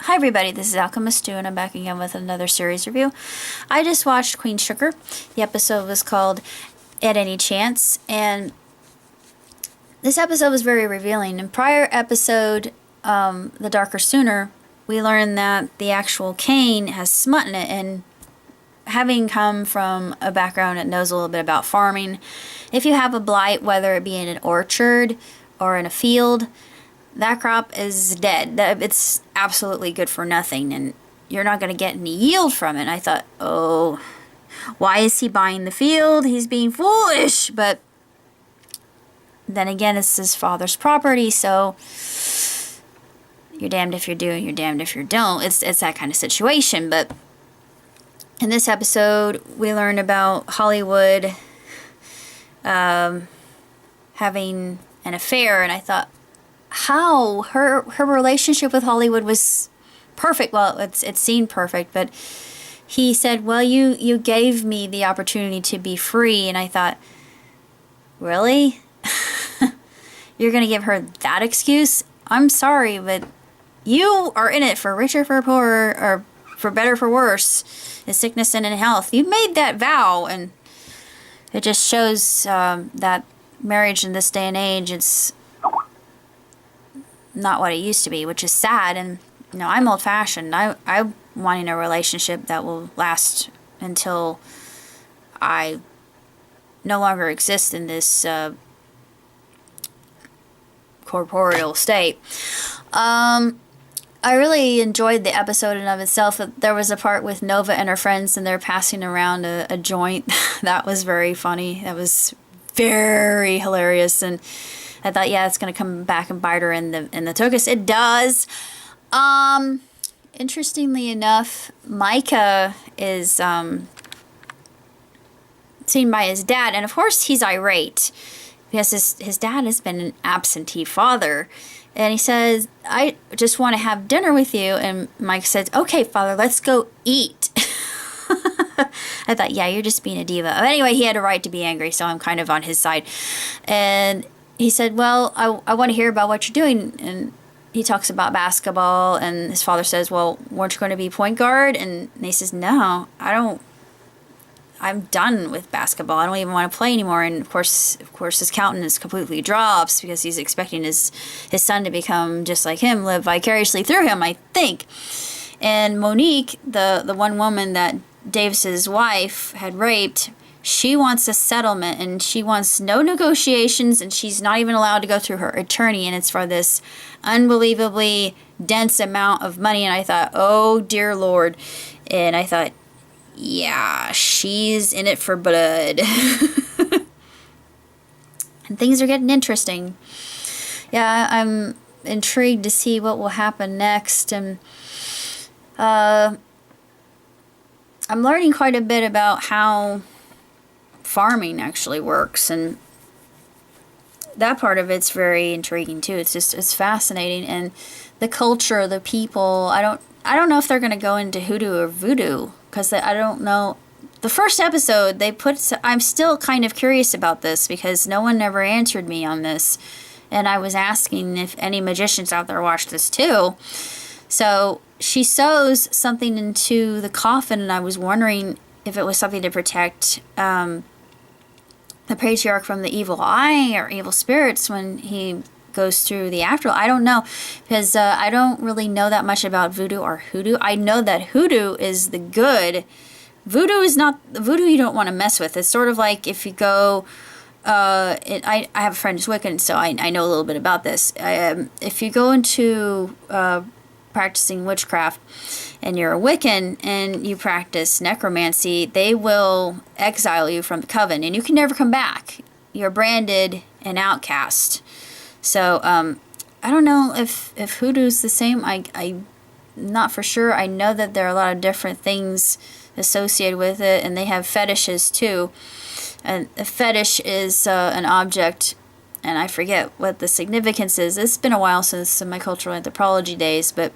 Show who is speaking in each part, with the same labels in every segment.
Speaker 1: Hi everybody, this is Alchemist Stu and I'm back again with another series review. I just watched Queen Sugar. The episode was called At Any Chance, and this episode was very revealing. In prior episode, The Darker Sooner, we learned that the actual cane has smut in it, and having come from a background that knows a little bit about farming, if you have a blight, whether it be in an orchard or in a field, that crop is dead. It's absolutely good for nothing, and you're not going to get any yield from it. And I thought, oh, why is he buying the field? He's being foolish. But then again, it's his father's property, so you're damned if you do and you're damned if you don't. It's that kind of situation. But in this episode, we learned about Hollywood having an affair, and I thought, how her relationship with Hollywood was perfect. Well, it seemed perfect, but he said, well, you gave me the opportunity to be free. And I thought, really? You're gonna give her that excuse? I'm sorry, but you are in it for richer, for poorer, or for better, for worse, in sickness and in health. You made that vow, and it just shows that marriage in this day and age, it's not what it used to be, which is sad. And you know, I'm old-fashioned. I'm wanting a relationship that will last until I no longer exist in this corporeal state. I really enjoyed the episode in of itself. There was a part with Nova and her friends, and they're passing around a joint. That was very funny. That was very hilarious, and I thought, yeah, it's gonna come back and bite her in the tuchus. It does. Interestingly enough, Micah is seen by his dad, and of course he's irate because his dad has been an absentee father, and he says, "I just want to have dinner with you." And Mike says, "Okay, father, let's go eat." I thought, yeah, you're just being a diva. Anyway, he had a right to be angry, so I'm kind of on his side. And he said, well, I want to hear about what you're doing. And he talks about basketball, and his father says, well, weren't you going to be point guard? And he says, no, I don't. I'm done with basketball. I don't even want to play anymore. And of course, his countenance completely drops because he's expecting his son to become just like him, live vicariously through him, I think. And Monique, the one woman that Davis's wife had raped, she wants a settlement, and she wants no negotiations, and she's not even allowed to go through her attorney, and it's for this unbelievably dense amount of money. And I thought, oh dear Lord. And I thought, yeah, she's in it for blood. And things are getting interesting. Yeah, I'm intrigued to see what will happen next, and I'm learning quite a bit about how farming actually works, and that part of it's very intriguing too. It's fascinating, and the culture, the people. I don't know if they're going to go into hoodoo or voodoo, because I don't know. The first episode they put, I'm still kind of curious about this because no one ever answered me on this, and I was asking if any magicians out there watch this too. So she sews something into the coffin, and I was wondering if it was something to protect the patriarch from the evil eye or evil spirits when he goes through the afterlife. I don't know, because I don't really know that much about voodoo or hoodoo. I know that hoodoo is the good. Voodoo is not. Voodoo you don't want to mess with. It's sort of like if you go... I have a friend who's Wiccan, so I know a little bit about this. If you go into practicing witchcraft and you're a Wiccan and you practice necromancy, they will exile you from the coven and you can never come back. You're branded an outcast. So I don't know if hoodoo's the same. I'm not for sure. I know that there are a lot of different things associated with it, and they have fetishes too. And a fetish is an object, and I forget what the significance is. It's been a while since my cultural anthropology days, but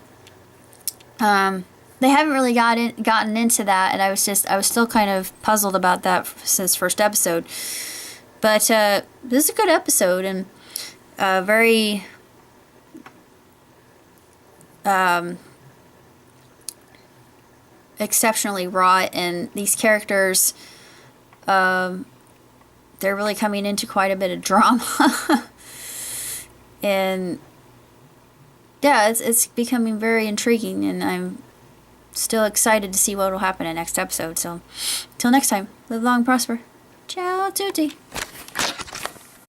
Speaker 1: they haven't really gotten into that, and I was still kind of puzzled about that since first episode. But this is a good episode, and very exceptionally wrought, and these characters, they're really coming into quite a bit of drama. And yeah, it's becoming very intriguing, and I'm still excited to see what will happen in next episode. So, till next time, live long, prosper. Ciao, tutti.